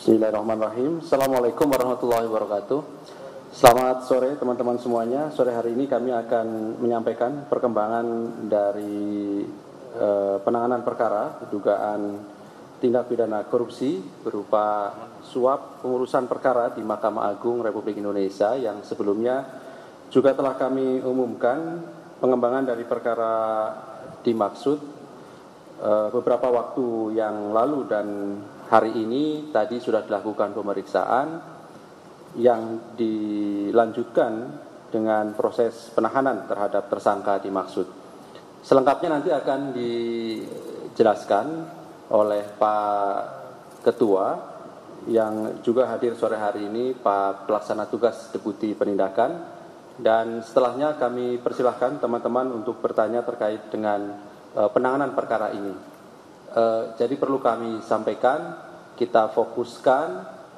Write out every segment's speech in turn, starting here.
Bismillahirrahmanirrahim. Assalamualaikum warahmatullahi wabarakatuh. Selamat sore teman-teman semuanya. Sore hari ini kami akan menyampaikan perkembangan dari penanganan perkara dugaan tindak pidana korupsi berupa suap pengurusan perkara di Mahkamah Agung Republik Indonesia yang sebelumnya juga telah kami umumkan pengembangan dari perkara dimaksud beberapa waktu yang lalu, dan hari ini tadi sudah dilakukan pemeriksaan yang dilanjutkan dengan proses penahanan terhadap tersangka dimaksud. Selengkapnya nanti akan dijelaskan oleh Pak Ketua yang juga hadir sore hari ini, Pak Pelaksana Tugas Deputi Penindakan, dan setelahnya kami persilahkan teman-teman untuk bertanya terkait dengan penanganan perkara ini. Jadi perlu kami sampaikan, kita fokuskan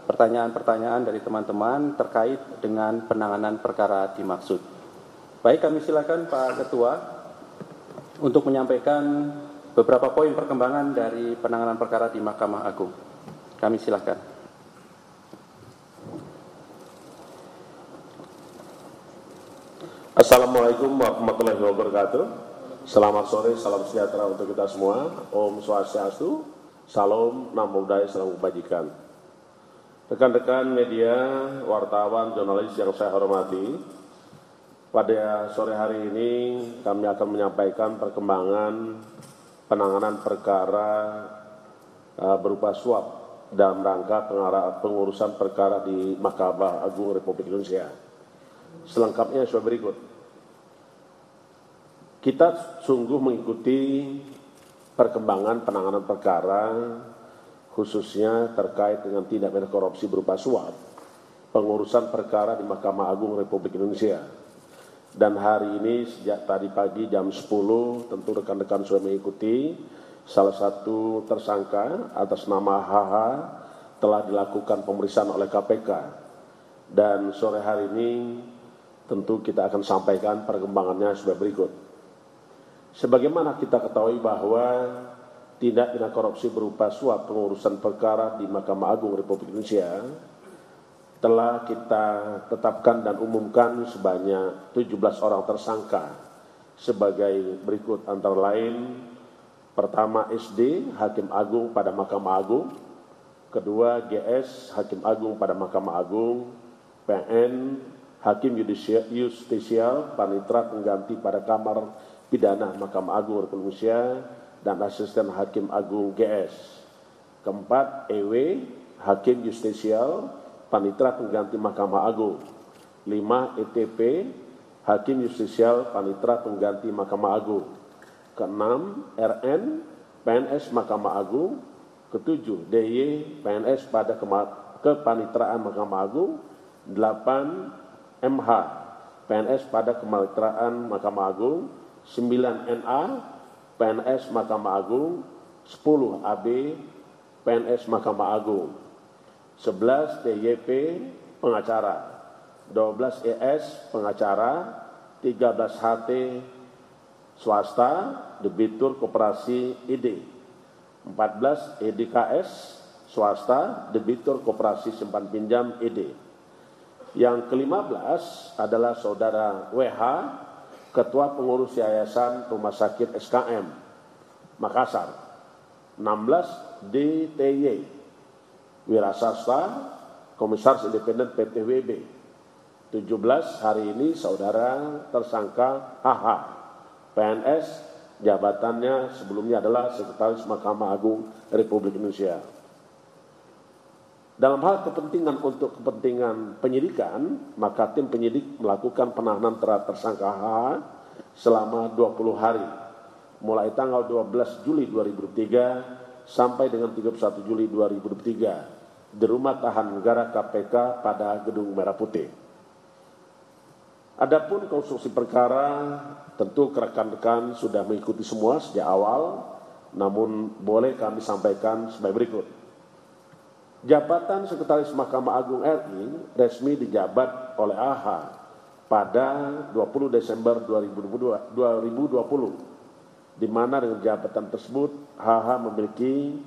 pertanyaan-pertanyaan dari teman-teman terkait dengan penanganan perkara dimaksud. Baik, kami silakan Pak Ketua untuk menyampaikan beberapa poin perkembangan dari penanganan perkara di Mahkamah Agung. Kami silakan. Assalamualaikum warahmatullahi wabarakatuh. Selamat sore, salam sejahtera untuk kita semua. Om Swastiastu, Salam, Namo Buddhaya, Salam Kebajikan. Rekan-rekan media, wartawan, jurnalis yang saya hormati, pada sore hari ini kami akan menyampaikan perkembangan penanganan perkara berupa suap dalam rangka pengurusan perkara di Mahkamah Agung Republik Indonesia. Selengkapnya sebagai berikut. Kita sungguh mengikuti perkembangan penanganan perkara khususnya terkait dengan tindak pidana korupsi berupa suap pengurusan perkara di Mahkamah Agung Republik Indonesia. Dan hari ini sejak tadi pagi jam 10 tentu rekan-rekan sudah mengikuti salah satu tersangka atas nama HH telah dilakukan pemeriksaan oleh KPK. Dan sore hari ini tentu kita akan sampaikan perkembangannya sebagai berikut. Sebagaimana kita ketahui bahwa tindak pidana korupsi berupa suap pengurusan perkara di Mahkamah Agung Republik Indonesia telah kita tetapkan dan umumkan sebanyak 17 orang tersangka sebagai berikut, antara lain pertama SD, Hakim Agung pada Mahkamah Agung; kedua GS, Hakim Agung pada Mahkamah Agung; PN, Hakim Yudisial Panitra Pengganti pada Kamar Pidana Mahkamah Agung Republik Indonesia, dan Asisten Hakim Agung GS. Keempat, EW, Hakim Justisial Panitra Pengganti Mahkamah Agung. 5, ETP, Hakim Justisial Panitra Pengganti Mahkamah Agung. Keenam, RN, PNS Mahkamah Agung. Ketujuh, DY, PNS pada Kepanitraan Mahkamah Agung. 8, MH, PNS pada Kepanitraan Mahkamah Agung. 9, NA, PNS Mahkamah Agung. 10, AB, PNS Mahkamah Agung. 11, TYP, pengacara. 12, ES, pengacara. 13, HT, swasta, debitur koperasi ID. 14, EDKS, swasta, debitur koperasi simpan pinjam ID. Yang ke-15 adalah saudara WH, Ketua Pengurus Yayasan Rumah Sakit SKM Makassar. 16, DTY, Wirasasta, Komisaris Independen PT WB. 17, hari ini saudara tersangka HH, PNS, jabatannya sebelumnya adalah Sekretaris Mahkamah Agung Republik Indonesia. Dalam hal untuk kepentingan penyidikan, maka tim penyidik melakukan penahanan terhadap tersangka H selama 20 hari, mulai tanggal 12 Juli 2023 sampai dengan 31 Juli 2023 di Rumah Tahanan Negara KPK pada Gedung Merah Putih. Adapun konstruksi perkara, tentu rekan-rekan sudah mengikuti semua sejak awal, namun boleh kami sampaikan sebagai berikut. Jabatan Sekretaris Mahkamah Agung RI resmi dijabat oleh AH pada 20 Desember 2020, di mana dengan jabatan tersebut HH memiliki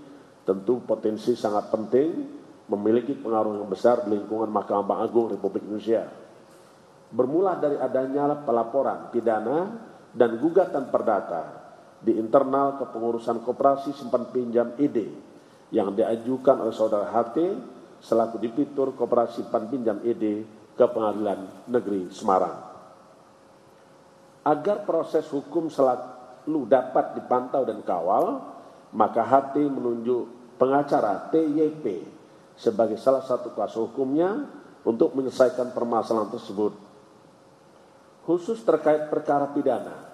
tentu potensi sangat penting memiliki pengaruh yang besar di lingkungan Mahkamah Agung Republik Indonesia. Bermula dari adanya pelaporan pidana dan gugatan perdata di internal kepengurusan koperasi simpan pinjam ID yang diajukan oleh saudara HT selaku Debitur Koperasi Simpan Pinjam ID ke Pengadilan Negeri Semarang. Agar proses hukum selalu dapat dipantau dan kawal, maka HT menunjuk pengacara TYP sebagai salah satu kuasa hukumnya untuk menyelesaikan permasalahan tersebut. Khusus terkait perkara pidana,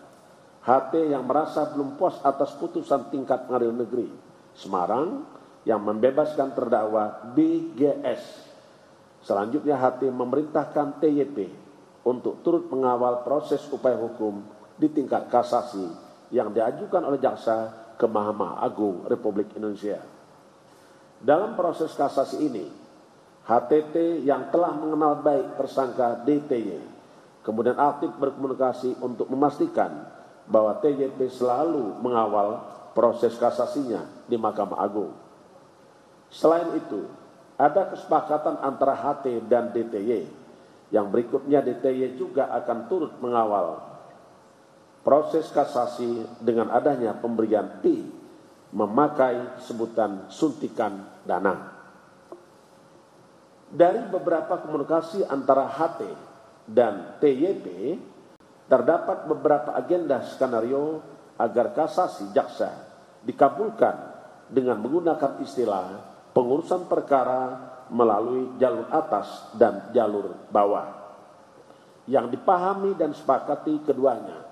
HT yang merasa belum puas atas putusan tingkat Pengadilan Negeri Semarang yang membebaskan terdakwa BGS. Selanjutnya HT memerintahkan TYP untuk turut mengawal proses upaya hukum di tingkat kasasi yang diajukan oleh jaksa ke Mahkamah Agung Republik Indonesia. Dalam proses kasasi ini, HTT yang telah mengenal baik tersangka DTY kemudian aktif berkomunikasi untuk memastikan bahwa TYP selalu mengawal proses kasasinya di Mahkamah Agung. Selain itu, ada kesepakatan antara HT dan DTY yang berikutnya DTY juga akan turut mengawal proses kasasi dengan adanya pemberian fee memakai sebutan suntikan dana. Dari beberapa komunikasi antara HT dan TYP, terdapat beberapa agenda skenario agar kasasi jaksa dikabulkan dengan menggunakan istilah pengurusan perkara melalui jalur atas dan jalur bawah. Yang dipahami dan sepakati keduanya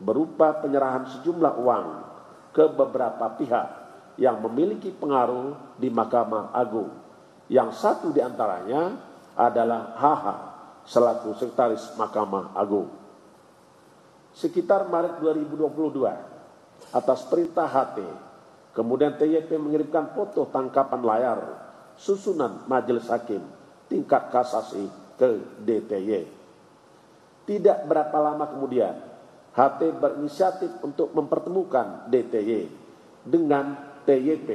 berupa penyerahan sejumlah uang ke beberapa pihak yang memiliki pengaruh di Mahkamah Agung. Yang satu di antaranya adalah HH selaku Sekretaris Mahkamah Agung. Sekitar Maret 2022, atas perintah HT, kemudian TYP mengirimkan foto tangkapan layar susunan majelis hakim tingkat kasasi ke DTY. Tidak berapa lama kemudian, HT berinisiatif untuk mempertemukan DTY dengan TYP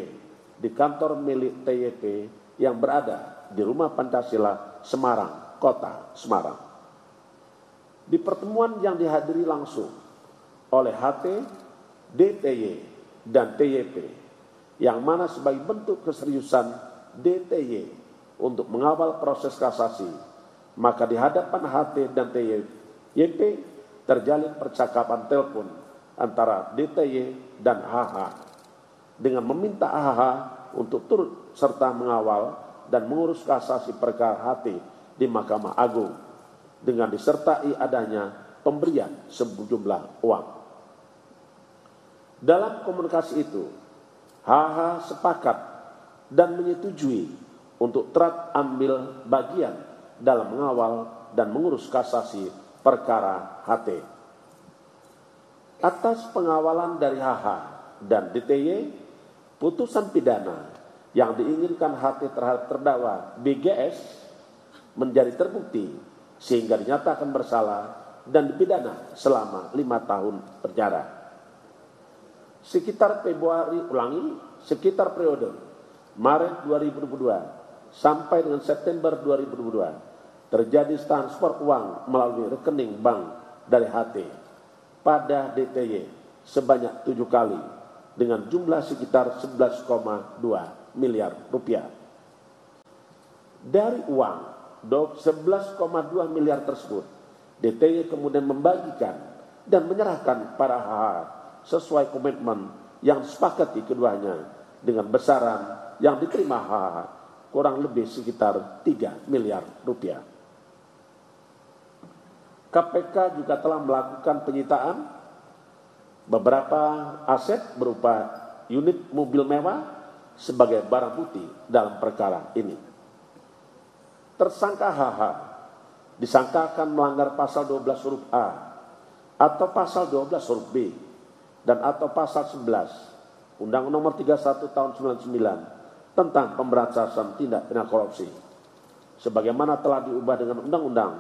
di kantor milik TYP yang berada di Rumah Pancasila Semarang, Kota Semarang. Di pertemuan yang dihadiri langsung oleh HT, DTY, dan TYP, yang mana sebagai bentuk keseriusan DTY untuk mengawal proses kasasi, maka di hadapan HT dan TYP terjalin percakapan telepon antara DTY dan HH dengan meminta HH untuk turut serta mengawal dan mengurus kasasi perkara HT di Mahkamah Agung dengan disertai adanya pemberian sejumlah uang. Dalam komunikasi itu, HH sepakat dan menyetujui untuk turut ambil bagian dalam mengawal dan mengurus kasasi perkara HT. Atas pengawalan dari HH dan DTY, putusan pidana yang diinginkan HT terhadap terdakwa BGS menjadi terbukti sehingga dinyatakan bersalah dan dipidana selama 5 tahun penjara. Sekitar periode Maret 2022 sampai dengan September 2022 terjadi transfer uang melalui rekening bank dari HT pada DTY sebanyak 7 kali dengan jumlah sekitar 11,2 miliar rupiah. Dari uang 11,2 miliar tersebut, DTY kemudian membagikan dan menyerahkan para HH sesuai komitmen yang disepakati keduanya dengan besaran yang diterima HH kurang lebih sekitar 3 miliar rupiah. KPK juga telah melakukan penyitaan beberapa aset berupa unit mobil mewah sebagai barang bukti dalam perkara ini. Tersangka HH disangkakan melanggar pasal 12 huruf A atau pasal 12 huruf B dan atau pasal 11 Undang-Undang Nomor 31 Tahun 99 tentang pemberantasan tindak pidana korupsi, sebagaimana telah diubah dengan Undang-Undang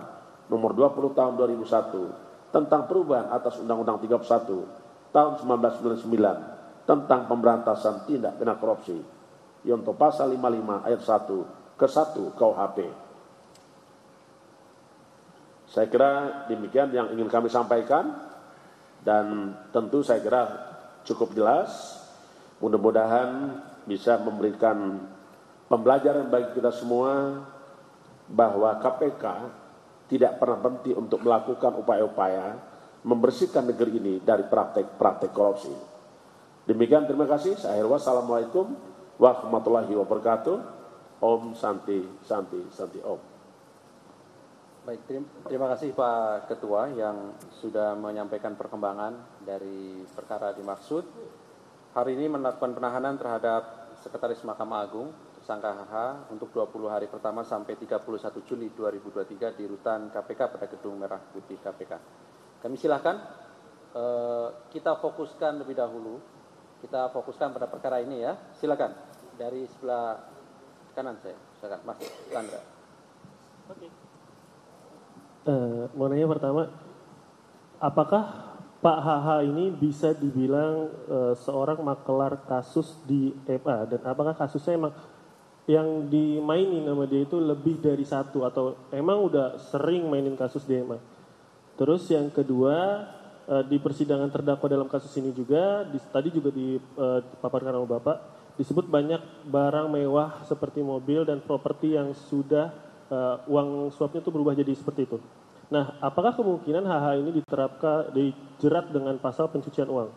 Nomor 20 Tahun 2001 tentang perubahan atas Undang-Undang 31 Tahun 1999 tentang pemberantasan tindak pidana korupsi, yaitu pasal 55 ayat 1 ke 1 KUHP. Saya kira demikian yang ingin kami sampaikan, dan tentu saya kira cukup jelas. Mudah-mudahan bisa memberikan pembelajaran bagi kita semua bahwa KPK tidak pernah berhenti untuk melakukan upaya-upaya membersihkan negeri ini dari praktek-praktek korupsi. Demikian, terima kasih. Saya akhiri. Wassalamualaikum warahmatullahi wabarakatuh. Om Santi Santi Santi Om. Baik, terima kasih Pak Ketua yang sudah menyampaikan perkembangan dari perkara dimaksud. Hari ini melakukan penahanan terhadap Sekretaris Mahkamah Agung, tersangka HH, untuk 20 hari pertama sampai 31 Juli 2023 di rutan KPK pada Gedung Merah Putih KPK. Kami silakan kita fokuskan lebih dahulu. Kita fokuskan pada perkara ini ya. Silakan dari sebelah kanan saya. Silakan Mas Chandra. Oke. Mau nanya pertama, apakah Pak HH ini bisa dibilang seorang makelar kasus di MA, dan apakah kasusnya emang yang dimainin sama dia itu lebih dari satu atau emang udah sering mainin kasus di MA? Terus yang kedua, di persidangan terdakwa dalam kasus ini juga, tadi juga dipaparkan sama Bapak, disebut banyak barang mewah seperti mobil dan properti yang sudah uang suapnya itu berubah jadi seperti itu. Nah, apakah kemungkinan HH ini dijerat dengan pasal pencucian uang?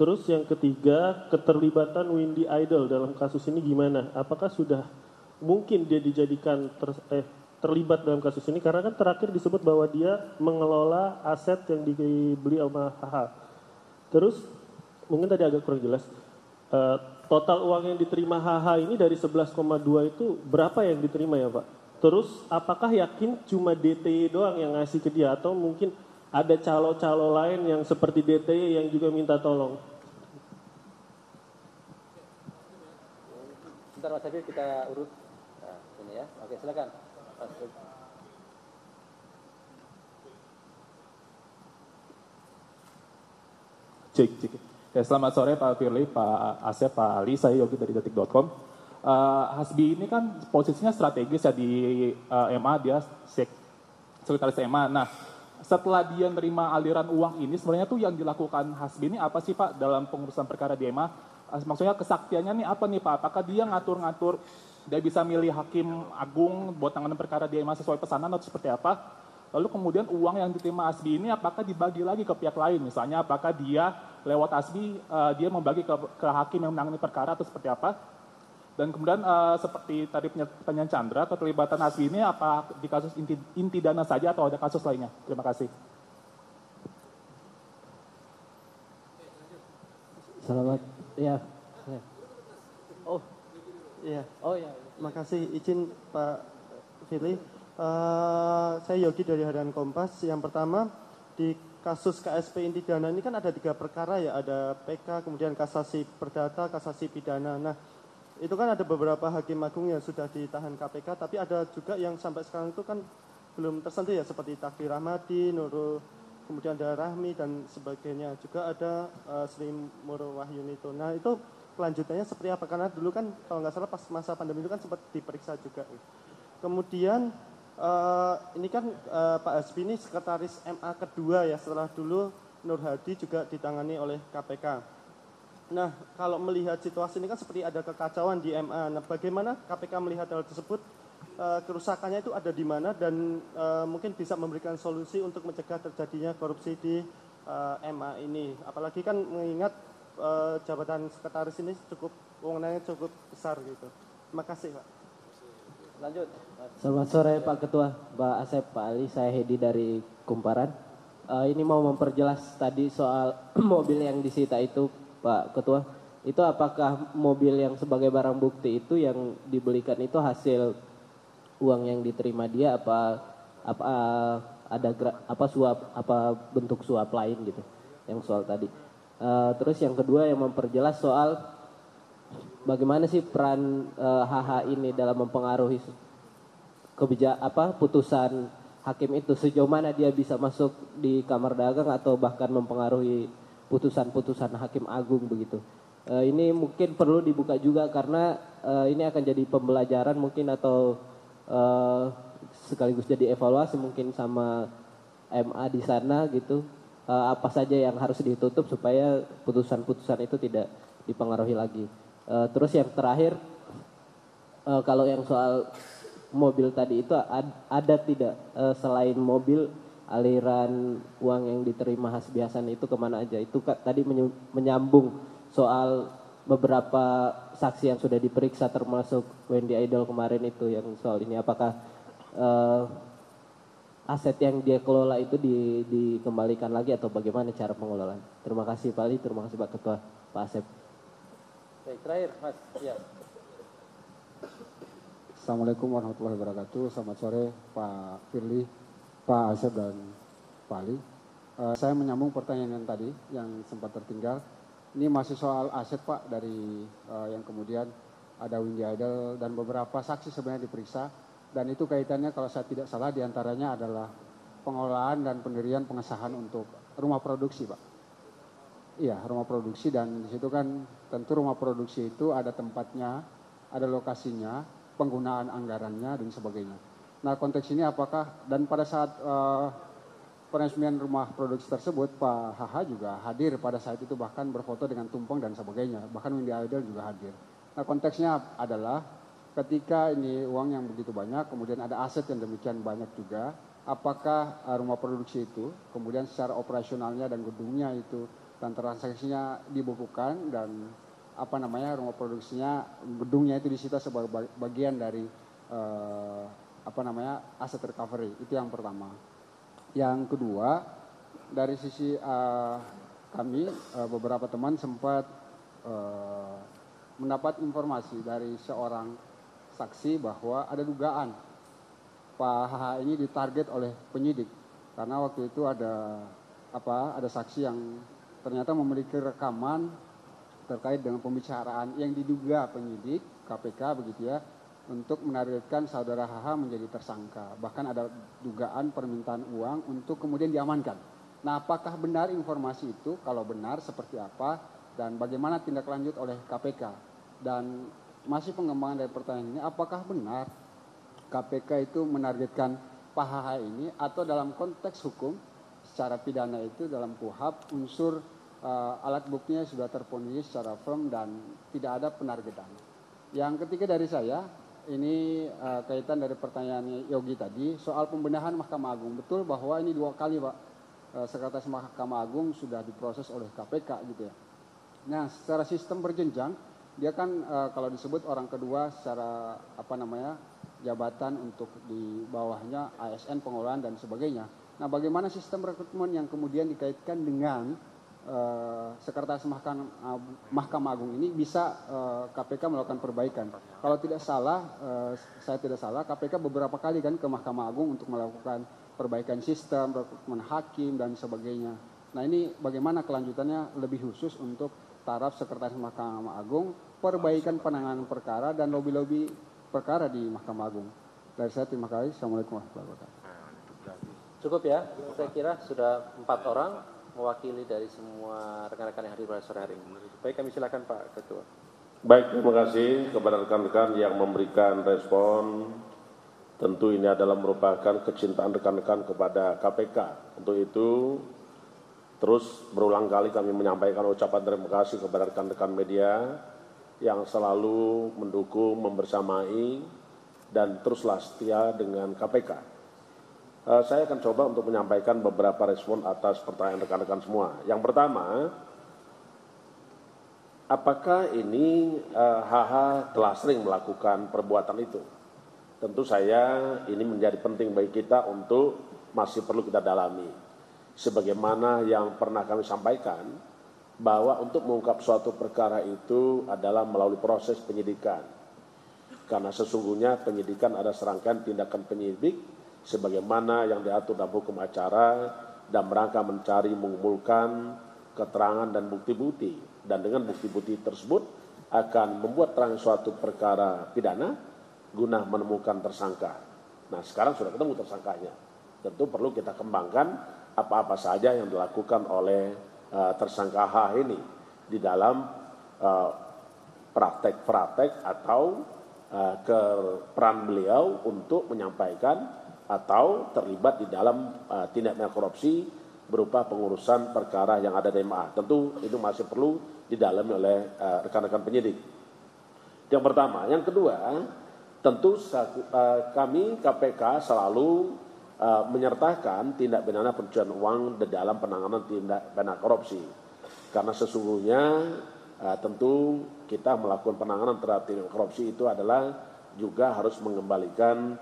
Terus yang ketiga, keterlibatan Windy Idol dalam kasus ini gimana? Apakah sudah mungkin dia dijadikan terlibat dalam kasus ini? Karena kan terakhir disebut bahwa dia mengelola aset yang dibeli sama HH. Terus, mungkin tadi agak kurang jelas, total uang yang diterima HH ini dari 11,2 itu berapa yang diterima ya Pak? Terus apakah yakin cuma DTY doang yang ngasih ke dia atau mungkin ada calo-calo lain yang seperti DTY yang juga minta tolong? Sebentar Mas Habib, kita urut ini ya. Oke, silakan. Cek. Ya, selamat sore Pak Firly, Pak Asep, Pak Ali, saya Yogi dari detik.com. Hasbi ini kan posisinya strategis ya di MA, dia sekretaris MA. Nah, setelah dia menerima aliran uang ini, sebenarnya tuh yang dilakukan Hasbi ini apa sih Pak dalam pengurusan perkara di MA? Maksudnya kesaktiannya nih apa nih Pak? Apakah dia ngatur-ngatur, dia bisa milih hakim agung buat tanganan perkara di MA sesuai pesanan atau seperti apa? Lalu kemudian uang yang diterima Hasbi ini apakah dibagi lagi ke pihak lain? Misalnya apakah dia lewat Hasbi, dia membagi ke hakim yang menangani perkara atau seperti apa? Dan kemudian seperti tadi pertanyaan Chandra, keterlibatan Hasbi ini apa di kasus inti dana saja atau ada kasus lainnya? Terima kasih. Selamat, ya. Oh ya. Makasih, izin Pak Firly. Saya Yogi dari Harian Kompas. Yang pertama, di kasus KSP inti dana ini kan ada 3 perkara ya, ada PK, kemudian kasasi perdata, kasasi pidana. Nah, itu kan ada beberapa hakim agung yang sudah ditahan KPK, tapi ada juga yang sampai sekarang itu kan belum tersentuh ya, seperti Takdir Rahmadi, Nurul, kemudian ada Rahmi dan sebagainya. Juga ada Sri Muro Wahyunito. Nah, itu kelanjutannya seperti apa? Karena dulu kan kalau nggak salah pas masa pandemi itu kan sempat diperiksa juga. Kemudian ini kan Pak Hasbi ini sekretaris MA kedua ya, setelah dulu Nur Hadi juga ditangani oleh KPK. Nah, kalau melihat situasi ini kan seperti ada kekacauan di MA. Nah, bagaimana KPK melihat hal tersebut? Kerusakannya itu ada di mana dan mungkin bisa memberikan solusi untuk mencegah terjadinya korupsi di MA ini. Apalagi kan mengingat jabatan sekretaris ini wewenangnya cukup besar gitu. Terima kasih, Pak. Lanjut. Selamat sore Pak Ketua, Pak Asep, Pak Ali, saya Hedi dari Kumparan. Ini mau memperjelas tadi soal mobil yang disita itu, Pak Ketua. Itu apakah mobil yang sebagai barang bukti itu yang dibelikan itu hasil uang yang diterima dia apa bentuk suap lain gitu, yang soal tadi. Terus yang kedua yang memperjelas soal bagaimana sih peran HH ini dalam mempengaruhi putusan hakim itu, sejauh mana dia bisa masuk di kamar dagang atau bahkan mempengaruhi putusan-putusan hakim agung begitu. Ini mungkin perlu dibuka juga karena ini akan jadi pembelajaran mungkin atau sekaligus jadi evaluasi mungkin sama MA di sana gitu. Apa saja yang harus ditutup supaya putusan-putusan itu tidak dipengaruhi lagi. Terus yang terakhir, kalau yang soal mobil tadi itu ada tidak selain mobil aliran uang yang diterima Hasbi Hasan itu kemana aja? Itu tadi menyambung soal beberapa saksi yang sudah diperiksa termasuk Wendy Idol kemarin itu yang soal ini. Apakah aset yang dia kelola itu dikembalikan lagi atau bagaimana cara pengelolaan? Terima kasih Pak Ali, terima kasih Pak Ketua, Pak Asep. Baik, terakhir Mas. Ya. Assalamualaikum warahmatullahi wabarakatuh. Selamat sore Pak Firly, Pak Asep dan Pak Ali. Saya menyambung pertanyaan yang tadi yang sempat tertinggal. Ini masih soal aset Pak dari yang kemudian ada Windy Idol dan beberapa saksi sebenarnya diperiksa. Dan itu kaitannya kalau saya tidak salah diantaranya adalah pengelolaan dan pendirian pengesahan untuk rumah produksi Pak. Iya, rumah produksi, dan di situ kan tentu rumah produksi itu ada tempatnya, ada lokasinya, penggunaan anggarannya dan sebagainya. Nah konteks ini apakah, dan pada saat peresmian rumah produksi tersebut Pak HH juga hadir pada saat itu, bahkan berfoto dengan tumpeng dan sebagainya, bahkan Windy Idol juga hadir. Nah konteksnya adalah ketika ini uang yang begitu banyak, kemudian ada aset yang demikian banyak juga, apakah rumah produksi itu kemudian secara operasionalnya dan gedungnya itu dan transaksinya dibukukan, dan rumah produksinya, gedungnya itu disita sebagai bagian dari aset recovery. Itu yang pertama. Yang kedua, dari sisi kami beberapa teman sempat mendapat informasi dari seorang saksi bahwa ada dugaan Pak HH ini ditarget oleh penyidik karena waktu itu ada saksi yang ternyata memiliki rekaman terkait dengan pembicaraan yang diduga penyidik KPK begitu ya, untuk menargetkan saudara HH menjadi tersangka. Bahkan ada dugaan permintaan uang untuk kemudian diamankan. Nah apakah benar informasi itu? Kalau benar seperti apa? Dan bagaimana tindak lanjut oleh KPK? Dan masih pengembangan dari pertanyaan ini, apakah benar KPK itu menargetkan Pak HH ini, atau dalam konteks hukum secara pidana itu dalam KUHP unsur alat buktinya sudah terpenuhi secara firm dan tidak ada penargetan. Yang ketiga dari saya, ini kaitan dari pertanyaan Yogi tadi soal pembenahan Mahkamah Agung. Betul bahwa ini 2 kali Pak Sekretaris Mahkamah Agung sudah diproses oleh KPK gitu ya. Nah secara sistem berjenjang, dia kan kalau disebut orang kedua secara jabatan untuk di bawahnya ASN pengelolaan dan sebagainya. Nah bagaimana sistem rekrutmen yang kemudian dikaitkan dengan Sekretaris Mahkamah Agung ini bisa KPK melakukan perbaikan. Kalau tidak salah, saya tidak salah, KPK beberapa kali kan ke Mahkamah Agung untuk melakukan perbaikan sistem, rekrutmen hakim dan sebagainya. Nah ini bagaimana kelanjutannya lebih khusus untuk taraf Sekretaris Mahkamah Agung, perbaikan penanganan perkara dan lobi-lobi perkara di Mahkamah Agung. Dari saya terima kasih. Assalamualaikum warahmatullahi wabarakatuh. Cukup ya, saya kira sudah 4 orang mewakili dari semua rekan-rekan yang hadir pada sore hari ini. Baik, kami silakan Pak Ketua. Baik, terima kasih kepada rekan-rekan yang memberikan respon. Tentu ini adalah merupakan kecintaan rekan-rekan kepada KPK. Untuk itu, terus berulang kali kami menyampaikan ucapan terima kasih kepada rekan-rekan media yang selalu mendukung, membersamai, dan teruslah setia dengan KPK. Saya akan coba untuk menyampaikan beberapa respon atas pertanyaan rekan-rekan semua. Yang pertama, apakah ini HH telah sering melakukan perbuatan itu? Tentu ini menjadi penting bagi kita untuk masih perlu kita dalami. Sebagaimana yang pernah kami sampaikan, bahwa untuk mengungkap suatu perkara itu adalah melalui proses penyidikan. Karena sesungguhnya penyidikan ada serangkaian tindakan penyidik, sebagaimana yang diatur dalam hukum acara dan merangka mencari mengumpulkan keterangan dan bukti-bukti, dan dengan bukti-bukti tersebut akan membuat terang suatu perkara pidana guna menemukan tersangka. Nah sekarang sudah ketemu tersangkanya, tentu perlu kita kembangkan apa-apa saja yang dilakukan oleh tersangka H ini di dalam praktek-praktek atau ke peran beliau untuk menyampaikan atau terlibat di dalam tindak pidana korupsi berupa pengurusan perkara yang ada di MA. Tentu itu masih perlu didalami oleh rekan-rekan penyidik. Yang pertama. Yang kedua, tentu kami KPK selalu menyertakan tindak pidana pencucian uang di dalam penanganan tindak pidana korupsi. Karena sesungguhnya tentu kita melakukan penanganan terhadap tindak korupsi itu adalah juga harus mengembalikan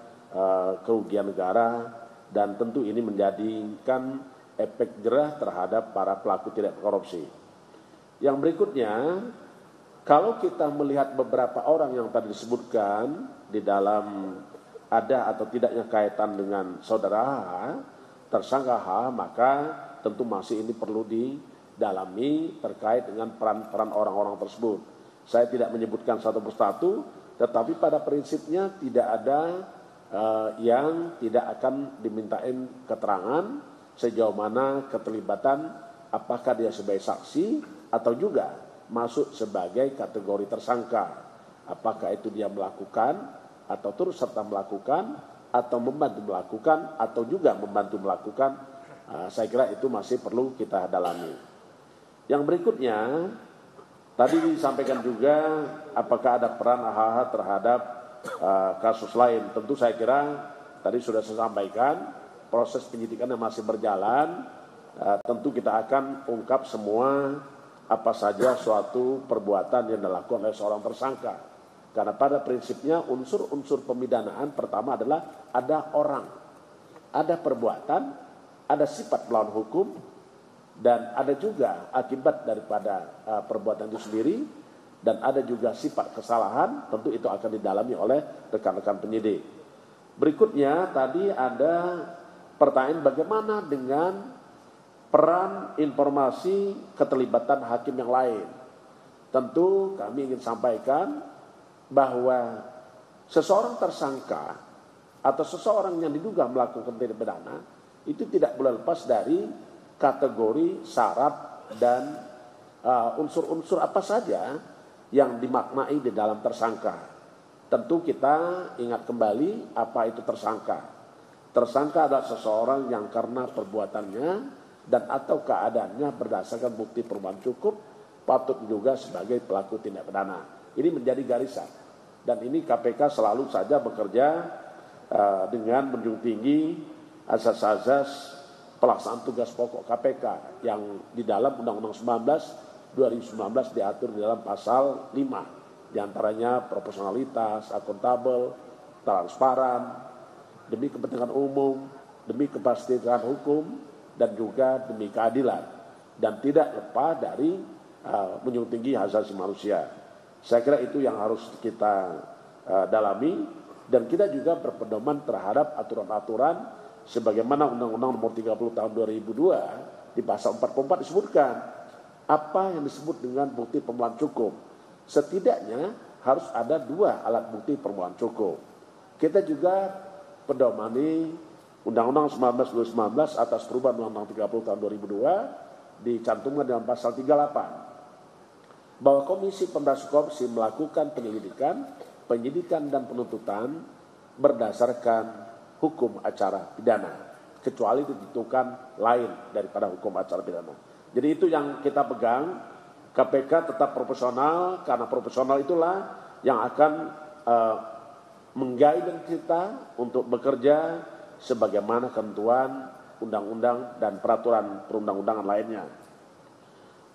kerugian negara, dan tentu ini menjadikan efek jerah terhadap para pelaku tindak korupsi. Yang berikutnya, kalau kita melihat beberapa orang yang tadi disebutkan di dalam ada atau tidaknya kaitan dengan saudara H, tersangka H, maka tentu masih ini perlu didalami terkait dengan peran-peran orang-orang tersebut. Saya tidak menyebutkan satu persatu, tetapi pada prinsipnya tidak ada yang tidak akan dimintain keterangan sejauh mana keterlibatan, apakah dia sebagai saksi atau juga masuk sebagai kategori tersangka. Apakah itu dia melakukan atau turut serta melakukan atau membantu melakukan atau juga membantu melakukan. Saya kira itu masih perlu kita dalami. Yang berikutnya, tadi disampaikan juga apakah ada peran AHH terhadap kasus lain. Tentu saya kira tadi sudah saya sampaikan, proses penyidikan yang masih berjalan, tentu kita akan ungkap semua apa saja suatu perbuatan yang dilakukan oleh seorang tersangka. Karena pada prinsipnya unsur-unsur pemidanaan pertama adalah ada orang, ada perbuatan, ada sifat melawan hukum, dan ada juga akibat daripada perbuatan itu sendiri, dan ada juga sifat kesalahan. Tentu itu akan didalami oleh rekan-rekan penyidik. Berikutnya tadi ada pertanyaan bagaimana dengan peran informasi keterlibatan hakim yang lain. Tentu kami ingin sampaikan bahwa seseorang tersangka atau seseorang yang diduga melakukan tindak pidana itu tidak boleh lepas dari kategori, syarat, dan unsur-unsur apa saja yang dimaknai di dalam tersangka. Tentu kita ingat kembali apa itu tersangka. Tersangka adalah seseorang yang karena perbuatannya dan atau keadaannya berdasarkan bukti permulaan cukup patut juga sebagai pelaku tindak pidana. Ini menjadi garisan, dan ini KPK selalu saja bekerja dengan menjunjung tinggi asas-asas pelaksanaan tugas pokok KPK yang di dalam Undang-Undang 2019 diatur di dalam pasal 5, diantaranya proporsionalitas, akuntabel, transparan, demi kepentingan umum, demi kepastian hukum, dan juga demi keadilan, dan tidak lepas dari menjunjung tinggi hak asasi manusia. Saya kira itu yang harus kita dalami, dan kita juga berpedoman terhadap aturan-aturan sebagaimana Undang-Undang Nomor 30 Tahun 2002 di pasal 44 disebutkan apa yang disebut dengan bukti permulaan cukup. Setidaknya harus ada 2 alat bukti permulaan cukup. Kita juga pedomani Undang-Undang 19 atas perubahan Undang-Undang 30 Tahun 2002 dicantumkan dalam pasal 38 bahwa Komisi Pemberantasan Korupsi melakukan penyidikan dan penuntutan berdasarkan hukum acara pidana, kecuali ditentukan lain daripada hukum acara pidana. Jadi itu yang kita pegang. KPK tetap profesional, karena profesional itulah yang akan mengguide kita untuk bekerja sebagaimana ketentuan undang-undang dan peraturan perundang-undangan lainnya.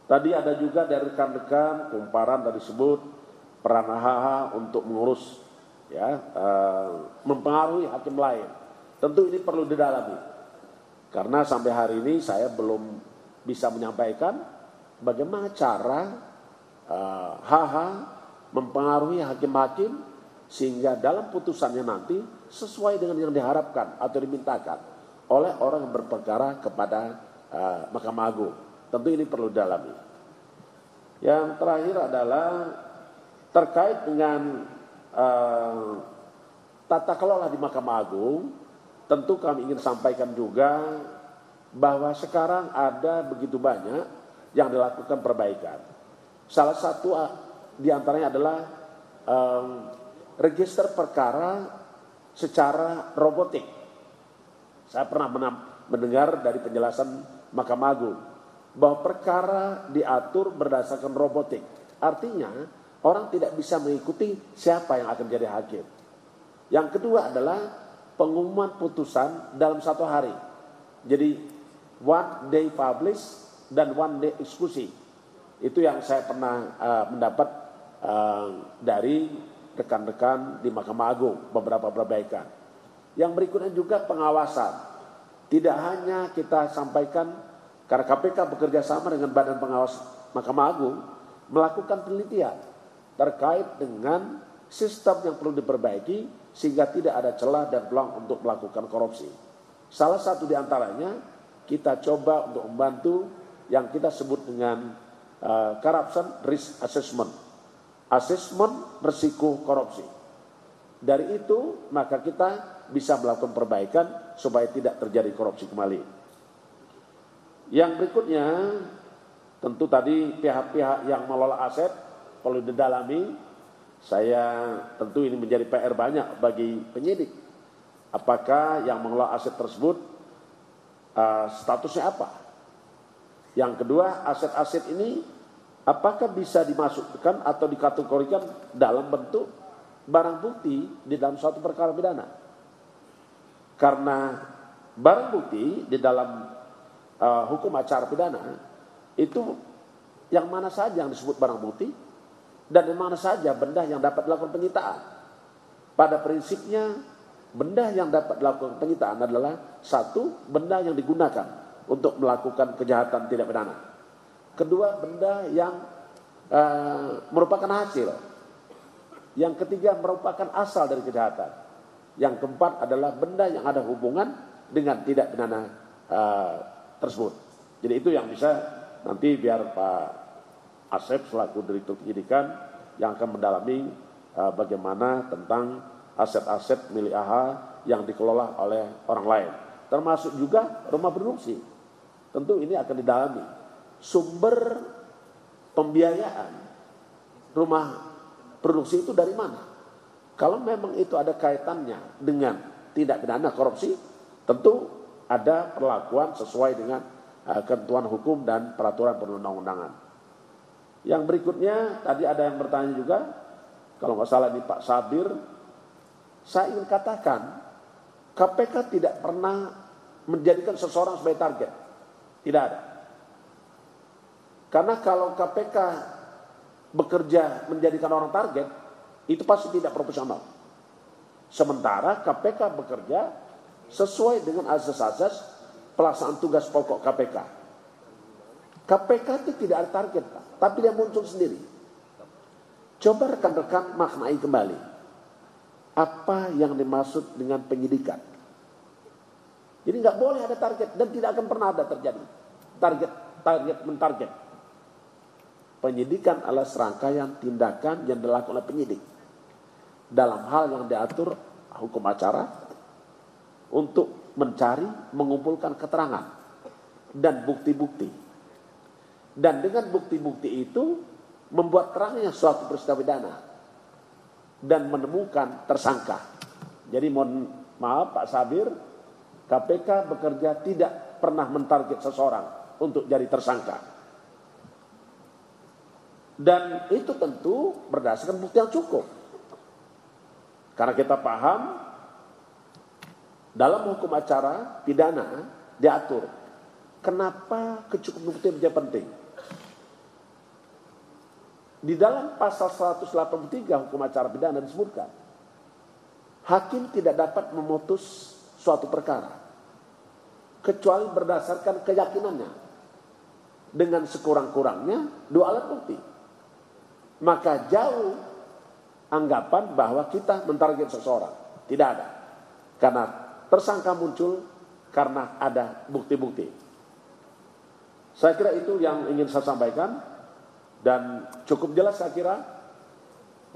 Tadi ada juga dari rekan-rekan kumparan tadi sebut peran AHH untuk mengurus mempengaruhi hakim lain. Tentu ini perlu didalami, karena sampai hari ini saya belum bisa menyampaikan bagaimana cara HH mempengaruhi hakim-hakim sehingga dalam putusannya nanti sesuai dengan yang diharapkan atau dimintakan oleh orang yang berperkara kepada Mahkamah Agung. Tentu ini perlu didalami. Yang terakhir adalah terkait dengan tata kelola di Mahkamah Agung. Tentu kami ingin sampaikan juga bahwa sekarang ada begitu banyak yang dilakukan perbaikan. Salah satu di antaranya adalah register perkara secara robotik. Saya pernah mendengar dari penjelasan Mahkamah Agung bahwa perkara diatur berdasarkan robotik. Artinya orang tidak bisa mengikuti siapa yang akan jadi hakim. Yang kedua adalah pengumuman putusan dalam 1 hari. Jadi one day publish dan one day eksekusi. Itu yang saya pernah mendapat dari rekan-rekan di Mahkamah Agung, beberapa perbaikan. Yang berikutnya juga pengawasan. Tidak hanya kita sampaikan karena KPK bekerja sama dengan Badan Pengawas Mahkamah Agung melakukan penelitian terkait dengan sistem yang perlu diperbaiki sehingga tidak ada celah dan peluang untuk melakukan korupsi. Salah satu di antaranya kita coba untuk membantu yang kita sebut dengan corruption risk assessment, asesmen risiko korupsi. Dari itu maka kita bisa melakukan perbaikan supaya tidak terjadi korupsi kembali. Yang berikutnya tentu tadi pihak-pihak yang mengelola aset perlu didalami. Saya tentu ini menjadi PR banyak bagi penyidik. Apakah yang mengelola aset tersebut statusnya apa? Yang kedua, aset-aset ini apakah bisa dimasukkan atau dikategorikan dalam bentuk barang bukti di dalam suatu perkara pidana? Karena barang bukti di dalam hukum acara pidana itu yang mana saja yang disebut barang bukti dan yang mana saja benda yang dapat dilakukan penyitaan. Pada prinsipnya benda yang dapat dilakukan penyitaan adalah satu, benda yang digunakan untuk melakukan kejahatan tidak pidana. Kedua, benda yang merupakan hasil. Yang ketiga, merupakan asal dari kejahatan. Yang keempat adalah benda yang ada hubungan dengan tidak pidana tersebut. Jadi itu yang bisa nanti biar Pak Asep selaku Direktur Penyidikan yang akan mendalami bagaimana tentang aset-aset milik AH yang dikelola oleh orang lain. Termasuk juga rumah produksi. Tentu ini akan didalami. Sumber pembiayaan rumah produksi itu dari mana? Kalau memang itu ada kaitannya dengan tindak pidana korupsi, tentu ada perlakuan sesuai dengan ketentuan hukum dan peraturan perundang-undangan. Yang berikutnya, tadi ada yang bertanya juga, kalau nggak salah ini Pak Sabir, saya ingin katakan, KPK tidak pernah menjadikan seseorang sebagai target. Tidak ada. Karena kalau KPK bekerja menjadikan orang target, itu pasti tidak profesional. Sementara KPK bekerja sesuai dengan azas-azas pelaksanaan tugas pokok KPK. KPK itu tidak ada target, Pak, tapi dia muncul sendiri. Coba rekan-rekan maknai kembali. Apa yang dimaksud dengan penyidikan? Jadi nggak boleh ada target dan tidak akan pernah ada terjadi target mentarget. Penyidikan adalah serangkaian tindakan yang dilakukan oleh penyidik dalam hal yang diatur hukum acara untuk mencari, mengumpulkan keterangan dan bukti-bukti. Dan dengan bukti-bukti itu membuat terangnya suatu peristiwa pidana dan menemukan tersangka. Jadi mohon maaf Pak Sabir, KPK bekerja tidak pernah mentarget seseorang untuk jadi tersangka. Dan itu tentu berdasarkan bukti yang cukup. Karena kita paham dalam hukum acara pidana diatur kenapa kecukupan bukti menjadi penting. Di dalam pasal 183 hukum acara pidana disebutkan hakim tidak dapat memutus suatu perkara kecuali berdasarkan keyakinannya dengan sekurang-kurangnya 2 alat bukti. Maka jauh anggapan bahwa kita mentarget seseorang. Tidak ada. Karena tersangka muncul karena ada bukti-bukti. Saya kira itu yang ingin saya sampaikan. Dan cukup jelas saya kira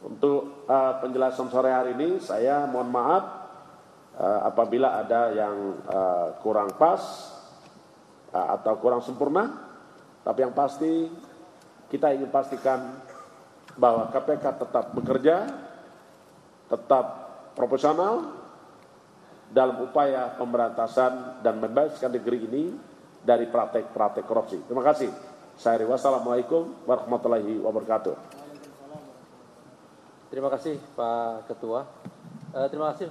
untuk penjelasan sore hari ini. Saya mohon maaf apabila ada yang kurang pas atau kurang sempurna. Tapi yang pasti kita ingin pastikan bahwa KPK tetap bekerja, tetap profesional dalam upaya pemberantasan dan membebaskan negeri ini dari praktek-praktek korupsi. Terima kasih. Saya Ri, wassalamualaikum warahmatullahi wabarakatuh. Terima kasih Pak Ketua. Terima kasih.